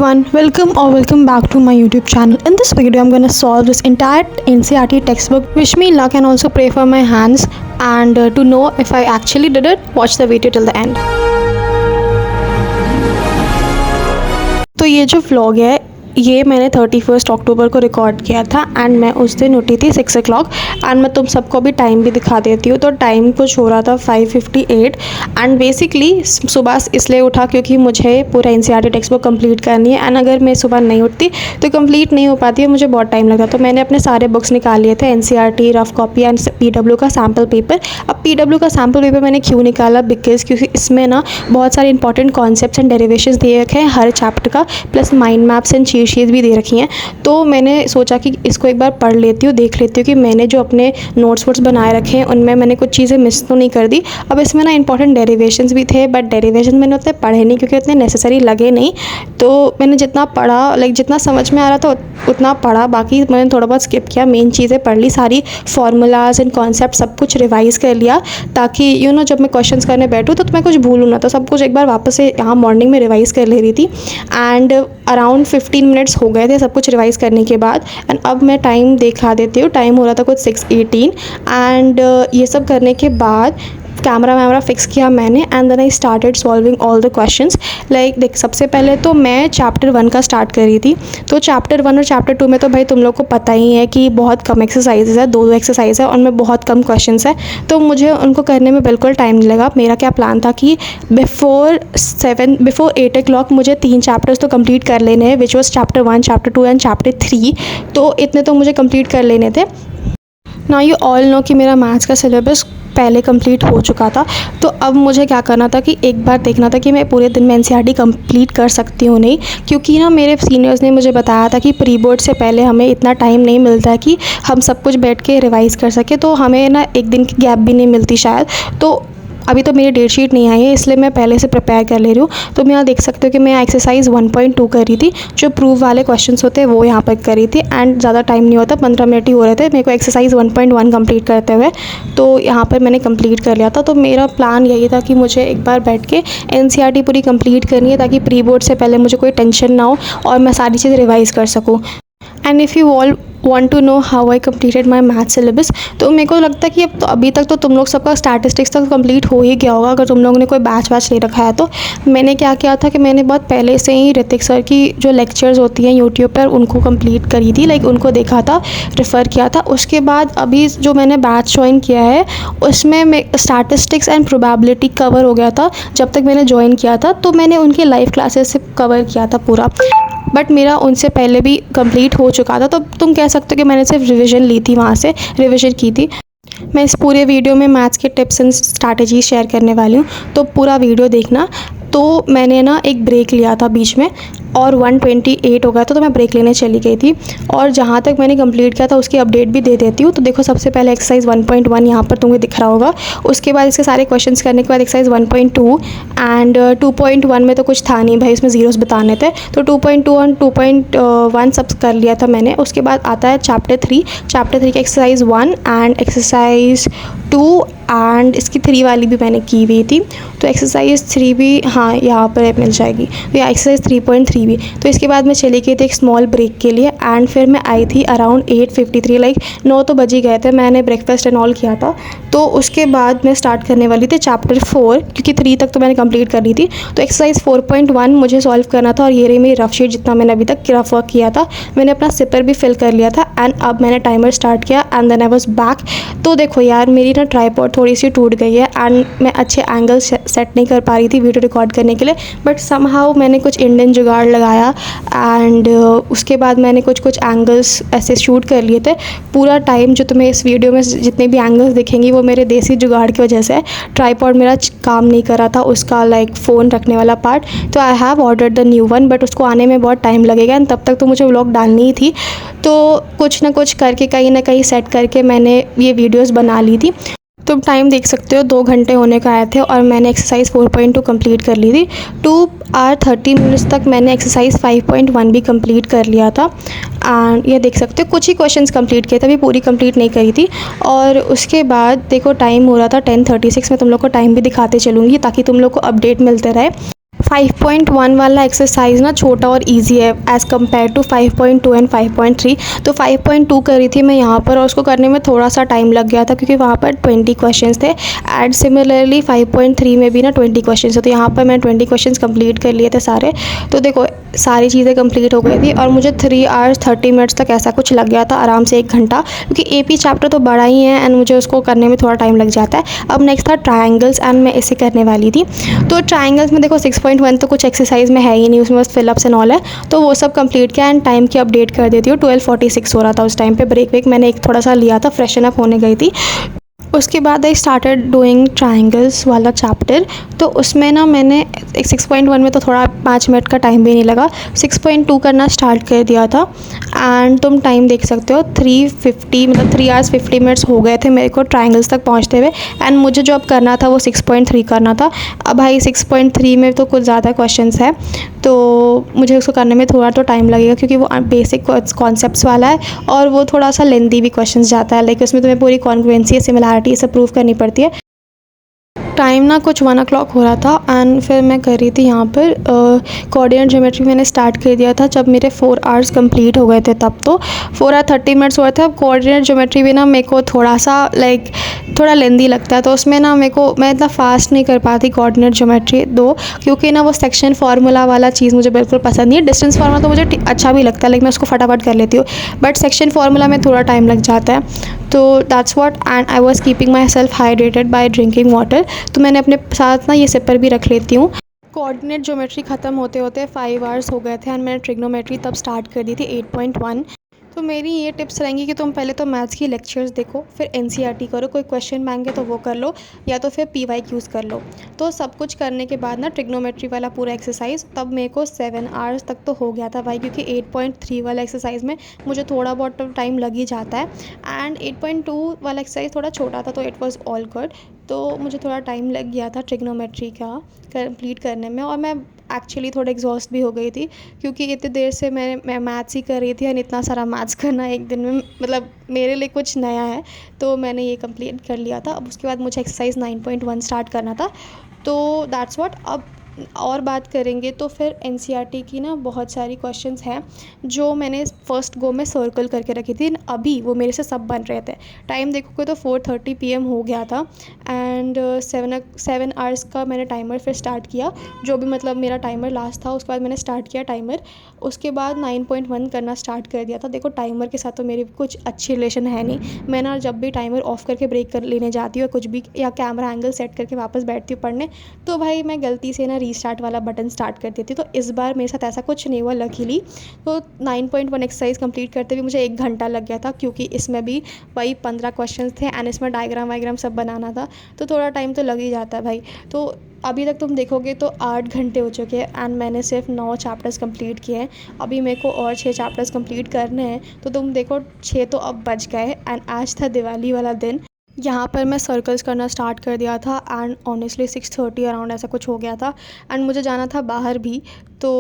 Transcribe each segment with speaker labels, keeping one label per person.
Speaker 1: everyone, welcome back to my YouTube channel. In this video I'm gonna solve this entire NCERT textbook. Wish me luck and also pray for my hands, and to know if I actually did it, watch the video till the end. तो ये जो vlog है ये मैंने 31 अक्टूबर को record किया था and मैं उस दिन उठी थी 6 o'clock एंड मैं तुम सबको भी टाइम भी दिखा देती हूँ। तो टाइम कुछ हो रहा था 5:58 एंड बेसिकली सुबह इसलिए उठा क्योंकि मुझे पूरा NCERT टेक्स्ट बुक कंप्लीट करनी है एंड अगर मैं सुबह नहीं उठती तो कंप्लीट नहीं हो पाती है, मुझे बहुत टाइम लगा। तो मैंने अपने सारे बुक्स निकाल लिए थे, NCERT, rough copy and PW का सैम्पल पेपर। अब PW का सैम्पल पेपर मैंने क्यों निकाला, बिकॉज क्योंकि इसमें ना बहुत सारे इंपॉर्टेंट कॉन्सेप्ट्स एंड डेरिवेशंस दिए रखे हैं हर चैप्टर का, plus mind maps and sheet भी दे रखी हैं। तो मैंने सोचा कि इसको एक बार पढ़ लेती हूँ, देख लेती हूँ कि मैंने जो अपने नोट्स वोट्स बनाए रखे हैं उनमें मैंने कुछ चीज़ें मिस तो नहीं कर दी। अब इसमें ना इंपॉर्टेंट डेरिवेशंस भी थे, बट डेरिवेशन मैंने उतने पढ़े नहीं क्योंकि उतने नेसेसरी लगे नहीं। तो मैंने जितना पढ़ा, जितना समझ में आ रहा था उतना पढ़ा, बाकी मैंने थोड़ा बहुत स्किप किया। मेन चीज़ें पढ़ ली, सारी फार्मूलाज एंड कॉन्सेप्ट सब कुछ रिवाइज़ कर लिया, ताकि जब मैं क्वेश्चन करने बैठूँ तो मैं कुछ भूलूँ ना। तो सब कुछ एक बार वापस से यहाँ मॉर्निंग में रिवाइज़ कर ले रही थी एंड अराउंड 15 मिनट्स हो गए थे सब कुछ रिवाइज़ करने के बाद। एंड अब मैं टाइम दिखा देती हूँ, टाइम हो रहा था कुछ 6:18 एंड ये सब करने के बाद कैमरा फिक्स किया मैंने and then I started solving all the questions. देख, सबसे पहले तो मैं चैप्टर 1 का स्टार्ट कर रही थी। तो चैप्टर 1 और चैप्टर 2 में तो भाई तुम लोग को पता ही है कि बहुत कम एक्सरसाइजेज है, दो एक्सरसाइज है, उनमें बहुत कम क्वेश्चंस है, तो मुझे उनको करने में बिल्कुल टाइम नहीं लगा। मेरा क्या प्लान था कि बिफोर 8 o'clock मुझे 3 चैप्टर्स तो कंप्लीट कर लेने हैं, which was chapter 1, chapter 2 and chapter 3। तो इतने तो मुझे कंप्लीट कर लेने थे। नाउ यू ऑल नो कि मेरा मैथ्स का सिलेबस पहले कंप्लीट हो चुका था। तो अब मुझे क्या करना था कि एक बार देखना था कि मैं पूरे दिन में NCERT कंप्लीट कर सकती हूँ नहीं, क्योंकि मेरे सीनियर्स ने मुझे बताया था कि प्री बोर्ड से पहले हमें इतना टाइम नहीं मिलता है कि हम सब कुछ बैठ के रिवाइज़ कर सके। तो हमें एक दिन की गैप भी नहीं मिलती शायद। तो अभी तो मेरी डेट शीट नहीं आई है, इसलिए मैं पहले से प्रिपेयर कर ले रही हूँ। तो मैं यहाँ देख सकते हो कि मैं एक्सरसाइज 1.2 कर रही थी, जो प्रूव वाले क्वेश्चंस होते हैं वो यहाँ पर कर रही थी एंड ज़्यादा टाइम नहीं होता, 15 मिनट ही हो रहे थे मेरे को एक्सरसाइज 1.1 कंप्लीट करते हुए। तो यहाँ पर मैंने कंप्लीट कर लिया था। तो मेरा प्लान यही था कि मुझे एक बार बैठ के NCERT पूरी कंप्लीट करनी है, ताकि प्री बोर्ड से पहले मुझे कोई टेंशन ना हो और मैं सारी चीज़ रिवाइज़ कर सकूँ। And if you all want to know how I completed my math syllabus, तो मेरे को लगता है कि अभी तक तो तुम लोग सबका स्टैटिस्टिक्स तक कंप्लीट हो ही गया होगा, अगर तुम लोगों ने कोई बैच ले रखा है। तो मैंने क्या किया था कि मैंने बहुत पहले से ही ऋतिक सर की जो लेक्चर्स होती हैं यूट्यूब पर उनको कंप्लीट करी थी, उनको देखा था, रेफ़र किया था। उसके बाद अभी जो मैंने बैच ज्वाइन किया है उसमें मैं स्टैटिस्टिक्स एंड प्रोबेबिलिटी कवर हो गया था जब तक मैंने ज्वाइन किया था। तो मैंने उनके लाइव क्लासेस से कवर किया था पूरा, बट मेरा उनसे पहले भी कंप्लीट हो चुका था। तो तुम कह सकते हो कि मैंने सिर्फ रिवीजन ली थी, वहाँ से रिवीजन की थी। मैं इस पूरे वीडियो में मैथ्स के टिप्स एंड स्ट्रैटेजी शेयर करने वाली हूँ, तो पूरा वीडियो देखना। तो मैंने एक ब्रेक लिया था बीच में और 1:28 हो गया था, तो मैं ब्रेक लेने चली गई थी। और जहाँ तक मैंने कंप्लीट किया था उसकी अपडेट भी दे देती हूँ। तो देखो, सबसे पहले एक्सरसाइज 1.1 यहाँ पर तुम्हें दिख रहा होगा। उसके बाद इसके सारे क्वेश्चंस करने के बाद एक्सरसाइज 1.2 एंड 2.1 में तो कुछ था नहीं भाई, इसमें ज़ीरोस बताने थे। तो 2.2 और 2.1 सब कर लिया था मैंने। उसके बाद आता है चैप्टर 3 की एक्सरसाइज 1 एंड एक्सरसाइज 2 एंड इसकी 3 वाली भी मैंने की हुई थी। तो एक्सरसाइज 3 भी हाँ यहाँ पर मिल जाएगी। तो यहाँ एक्सरसाइज 3.3 भी। तो इसके बाद मैं चली गई थी एक स्मॉल ब्रेक के लिए एंड फिर मैं आई थी अराउंड 8:53, 9 तो बज ही गए थे, मैंने ब्रेकफास्ट एंड ऑल किया था। तो उसके बाद मैं स्टार्ट करने वाली थी चैप्टर 4, क्योंकि 3 तक तो मैंने कंप्लीट कर ली थी। तो एक्सरसाइज 4.1 मुझे सॉल्व करना था और ये रही मेरी रफ शीट, जितना मैंने अभी तक रफ वर्क किया था। मैंने अपना सिपर भी फिल कर लिया था एंड अब मैंने टाइमर स्टार्ट किया and then I was back. तो देखो यार, मेरी ट्राइपॉड थोड़ी सी टूट गई है एंड मैं अच्छे एंगल सेट नहीं कर पा रही थी वीडियो रिकॉर्ड करने के लिए, बट समहाउ मैंने कुछ इंडियन जुगाड़ लगाया एंड उसके बाद मैंने कुछ एंगल्स ऐसे शूट कर लिए थे। पूरा टाइम जो तुम्हें इस वीडियो में जितने भी एंगल्स दिखेंगी वो मेरे देसी जुगाड़ की वजह से है। ट्राइपॉड मेरा काम नहीं कर रहा था, उसका फ़ोन रखने वाला पार्ट। तो I have ordered the new one, but उसको आने में बहुत टाइम लगेगा एंड तब तक तो मुझे व्लॉग डालनी ही थी। तो कुछ ना कुछ करके कहीं ना कहीं सेट करके मैंने ये वीडियोस बना ली थी। तुम टाइम देख सकते हो, 2 घंटे होने को आए थे और मैंने एक्सरसाइज 4.2 कंप्लीट कर ली थी। 2 hours 30 minutes तक मैंने एक्सरसाइज 5.1 भी कंप्लीट कर लिया था एंड ये देख सकते हो कुछ ही क्वेश्चंस कंप्लीट किए थे, अभी पूरी कंप्लीट नहीं करी थी। और उसके बाद देखो टाइम हो रहा था 10:36। मैं तुम लोग को टाइम भी दिखाते चलूँगी ताकि तुम लोग को अपडेट मिलते रहे। 5.1 वाला एक्सरसाइज ना छोटा और इजी है एज़ कम्पेयर टू 5.2 एंड 5.3। तो 5.2 करी थी मैं यहाँ पर और उसको करने में थोड़ा सा टाइम लग गया था क्योंकि वहाँ पर 20 क्वेश्चंस थे। एंड सिमिलरली 5.3 में भी ना 20 क्वेश्चंस थे, तो यहाँ पर मैंने 20 क्वेश्चंस कंप्लीट कर लिए थे सारे। तो देखो सारी चीज़ें कंप्लीट हो गई थी और मुझे 3 आवर्स 30 मिनट्स तक ऐसा कुछ लग गया था, आराम से 1 घंटा, क्योंकि AP चैप्टर तो बड़ा ही है एंड मुझे उसको करने में थोड़ा टाइम लग जाता है। अब नेक्स्ट था ट्रायंगल्स एंड मैं इसे करने वाली थी। तो ट्रायंगल्स में देखो 6.1 तो कुछ एक्सरसाइज में है ही नहीं, उसमें बस फिलअप्स एंड ऑल है, तो वो सब कंप्लीट किया एंड टाइम की अपडेट कर देती हूँ। 12:46 हो रहा था उस टाइम पे, ब्रेक वेक मैंने एक थोड़ा सा लिया था, फ्रेशन अप होने गई थी। उसके बाद आई स्टार्टेड डूइंग ट्रायंगल्स वाला चैप्टर। तो उसमें ना मैंने 6.1 में तो थोड़ा 5 मिनट का टाइम भी नहीं लगा, 6.2 करना स्टार्ट कर दिया था एंड तुम टाइम देख सकते हो 3:50, मतलब 3 आवर्स 50 मिनट्स हो गए थे मेरे को ट्रायंगल्स तक पहुंचते हुए। एंड मुझे जो अब करना था वो 6.3 करना था। अब भाई 6.3 में तो कुछ ज़्यादा क्वेश्चंस है, तो मुझे उसको करने में थोड़ा तो टाइम लगेगा क्योंकि वो बेसिक कॉन्सेप्ट्स वाला है और वो थोड़ा सा लेंदी भी क्वेश्चंस जाता है, लाइक उसमें तुम्हें पूरी कॉन्ग्रुएंसी सिमिलैरिटी से प्रूव करनी पड़ती है। टाइम ना कुछ 1 o'clock हो रहा था एंड फिर मैं कर रही थी यहाँ पर कोऑर्डिनेट ज्योमेट्री मैंने स्टार्ट कर दिया था जब मेरे 4 आवर्स कंप्लीट हो गए थे, तब तो 4 आवर 30 मिनट्स हुए थे। अब कोऑर्डिनेट ज्योमेट्री भी ना मेरे को थोड़ा सा थोड़ा लेंदी लगता है, तो उसमें ना मैं इतना फास्ट नहीं कर पाती कोऑर्डिनेट ज्योमेट्री दो, क्योंकि ना वो सेक्शन फार्मूला वाला चीज़ मुझे बिल्कुल पसंद नहीं है। डिस्टेंस फार्मूला तो मुझे अच्छा भी लगता है, लेकिन मैं उसको फटाफट कर लेती हूँ, बट सेक्शन फार्मूला में थोड़ा टाइम लग जाता है। तो that's what, and I was keeping my self hydrated by drinking water. तो मैंने अपने साथ ना ये सिपर भी रख लेती हूँ। कोऑर्डिनेट ज्योमेट्री ख़त्म होते होते 5 आवर्स हो गए थे एंड मैंने ट्रिग्नोमेट्री तब स्टार्ट कर दी थी 8.1। तो मेरी ये टिप्स रहेंगी कि तुम पहले तो मैथ्स की लेक्चर्स देखो, फिर NCERT करो, कोई क्वेश्चन मांगे तो वो कर लो, या तो फिर PYQs कर लो। तो सब कुछ करने के बाद ना ट्रिग्नोमेट्री वाला पूरा एक्सरसाइज तब मेरे को 7 आवर्स तक तो हो गया था भाई, क्योंकि 8.3 वाला एक्सरसाइज में मुझे थोड़ा बहुत टाइम लग ही जाता है एंड 8.2 वाला एक्सरसाइज थोड़ा छोटा था, तो इट वाज ऑल गुड। तो मुझे थोड़ा टाइम लग गया था ट्रिग्नोमेट्री का कंप्लीट करने में और मैं एक्चुअली थोड़ा एग्जॉस्ट भी हो गई थी, क्योंकि इतनी देर से मैं मैथ्स ही कर रही थी और इतना सारा मैथ्स करना एक दिन में मतलब मेरे लिए कुछ नया है। तो मैंने ये कंप्लीट कर लिया था। अब उसके बाद मुझे एक्सरसाइज 9.1 स्टार्ट करना था। तो दैट्स व्हाट। अब और बात करेंगे तो फिर NCERT की ना बहुत सारी क्वेश्चंस हैं जो मैंने फर्स्ट गो में सर्कल करके रखी थी, अभी वो मेरे से सब बन रहे थे। टाइम देखोगे तो 4:30 PM हो गया था एंड 7 आवर्स का मैंने टाइमर फिर स्टार्ट किया, जो भी मतलब मेरा टाइमर लास्ट था। उसके बाद मैंने स्टार्ट किया टाइमर, उसके बाद 9.1 करना स्टार्ट कर दिया था। देखो टाइमर के साथ तो मेरी कुछ अच्छी रिलेशन है नहीं, मैं ना जब भी टाइमर ऑफ करके ब्रेक कर लेने जाती हूँ कुछ भी, या कैमरा एंगल सेट करके वापस बैठती हूँ पढ़ने, तो भाई मैं गलती से ना रीस्टार्ट वाला बटन स्टार्ट कर देती। तो इस बार मेरे साथ ऐसा कुछ नहीं हुआ लकीली। तो 9.1 एक्सरसाइज कंप्लीट करते हुए मुझे 1 घंटा लग गया था, क्योंकि इसमें भी वही 15 क्वेश्चंस थे एंड इसमें डायग्राम वायग्राम सब बनाना था, तो थोड़ा टाइम तो लग ही जाता है भाई। तो अभी तक तुम देखोगे तो 8 घंटे हो चुके हैं एंड मैंने सिर्फ 9 चैप्टर्स कंप्लीट किए हैं। अभी मेरे को और 6 चैप्टर्स कंप्लीट करने हैं, तो तुम देखो 6 तो अब बच गए एंड आज था दिवाली वाला दिन। यहाँ पर मैं सर्कल्स करना स्टार्ट कर दिया था एंड ऑनेस्टली 6:30 अराउंड ऐसा कुछ हो गया था एंड मुझे जाना था बाहर भी। तो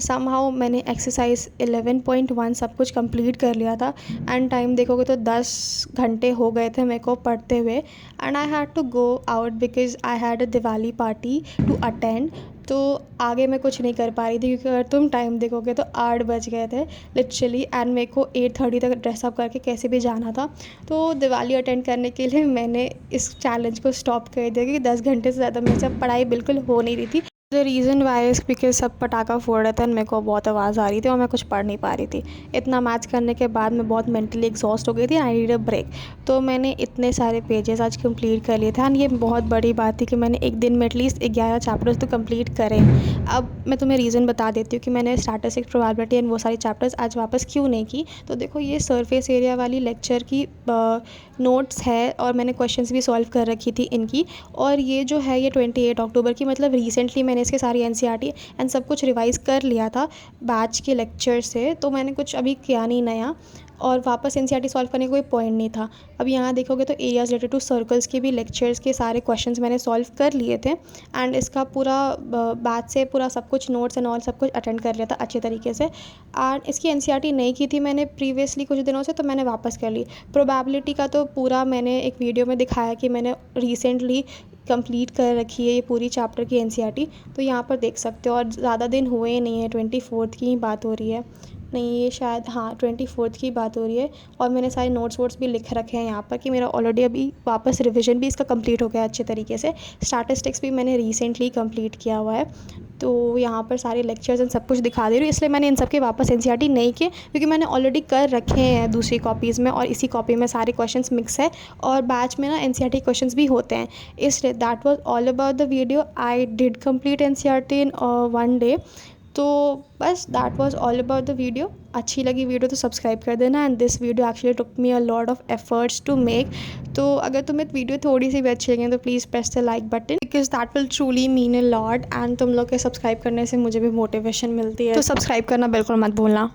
Speaker 1: समहाउ मैंने एक्सरसाइज 11.1 सब कुछ कंप्लीट कर लिया था एंड टाइम देखोगे तो 10 घंटे हो गए थे मेरे को पढ़ते हुए and I had to go out because I had a Diwali party to attend. तो आगे मैं कुछ नहीं कर पा रही थी, क्योंकि अगर तुम टाइम देखोगे तो 8 बज गए थे लिटरली एंड मेरे को 8:30 तक ड्रेसअप करके कैसे भी जाना था। तो दिवाली अटेंड करने के लिए मैंने इस चैलेंज को स्टॉप कर दिया, क्योंकि 10 घंटे से ज़्यादा मेरे से पढ़ाई बिल्कुल हो नहीं रही थी। The reason why is because सब पटाखा फोड़ रहे थे एंड मेरे को बहुत आवाज़ आ रही थी और मैं कुछ पढ़ नहीं पा रही थी। इतना मैथ्स करने के बाद मैं बहुत मेंटली एग्जॉस्ट हो गई थी, आई नीड अ ब्रेक। तो मैंने इतने सारे पेजेस आज कंप्लीट कर लिए थे एंड ये बहुत बड़ी बात थी कि मैंने एक दिन में एटलीस्ट 11 चैप्टर्स तो कंप्लीट करें। अब मैं तुम्हें रीज़न बता देती हूँ कि मैंने स्टैटिस्टिक्स, प्रोबेबिलिटी एंड वो सारी चैप्टर्स आज वापस क्यों नहीं की। तो देखो ये सरफेस एरिया वाली लेक्चर की नोट्स है और मैंने क्वेश्चंस भी सॉल्व कर रखी थी इनकी, और ये जो है ये 28 अक्टूबर की, मतलब रिसेंटली मैंने इसके सारी NCERT एंड सब कुछ रिवाइज़ कर लिया था बैच के लेक्चर से। तो मैंने कुछ अभी किया नहीं नया और वापस NCERT सॉल्व करने का कोई पॉइंट नहीं था। अब यहाँ देखोगे तो एरियाज़ रिलेटेड टू सर्कल्स के भी लेक्चर्स के सारे क्वेश्चंस मैंने सॉल्व कर लिए थे एंड इसका पूरा बैच से पूरा सब कुछ नोट्स एंड ऑल सब कुछ अटेंड कर लिया था अच्छे तरीके से। एंड इसकी NCERT नहीं की थी मैंने प्रीवियसली कुछ दिनों से, तो मैंने वापस कर ली। प्रोबेबिलिटी का तो पूरा मैंने एक वीडियो में दिखाया कि मैंने रिसेंटली कंप्लीट कर रखी है ये पूरी चैप्टर की एनसीईआरटी, तो यहाँ पर देख सकते हो। और ज़्यादा दिन हुए नहीं है, 24 की ही बात हो रही है, नहीं ये शायद हाँ 24 की बात हो रही है। और मैंने सारे नोट्स वोट्स भी लिख रखे हैं यहाँ पर कि मेरा ऑलरेडी अभी वापस रिवीजन भी इसका कंप्लीट हो गया अच्छे तरीके से। स्टैटिस्टिक्स भी मैंने रिसेंटली कंप्लीट किया हुआ है, तो यहाँ पर सारे लेक्चर्स एंड सब कुछ दिखा दे रही हूँ। इसलिए मैंने इन सब के वापस एनसीईआरटी नहीं किए, क्योंकि मैंने ऑलरेडी कर रखे हैं दूसरी कॉपीज़ में, और इसी कॉपी में सारे क्वेश्चंस मिक्स है, और बैच में ना एनसीईआरटी क्वेश्चंस भी होते हैं। इसलिए that was all about the video. I did complete NCERT in 1 day. तो बस that was all about the video. अच्छी लगी वीडियो तो सब्सक्राइब कर देना, and this video actually took me a lot of efforts to make. तो अगर तुम्हें वीडियो थोड़ी सी भी अच्छी लगे तो please press the like button, because that will truly mean a lot. And तुम लोग के सब्सक्राइब करने से मुझे भी मोटिवेशन मिलती है, तो सब्सक्राइब करना बिल्कुल मत भूलना।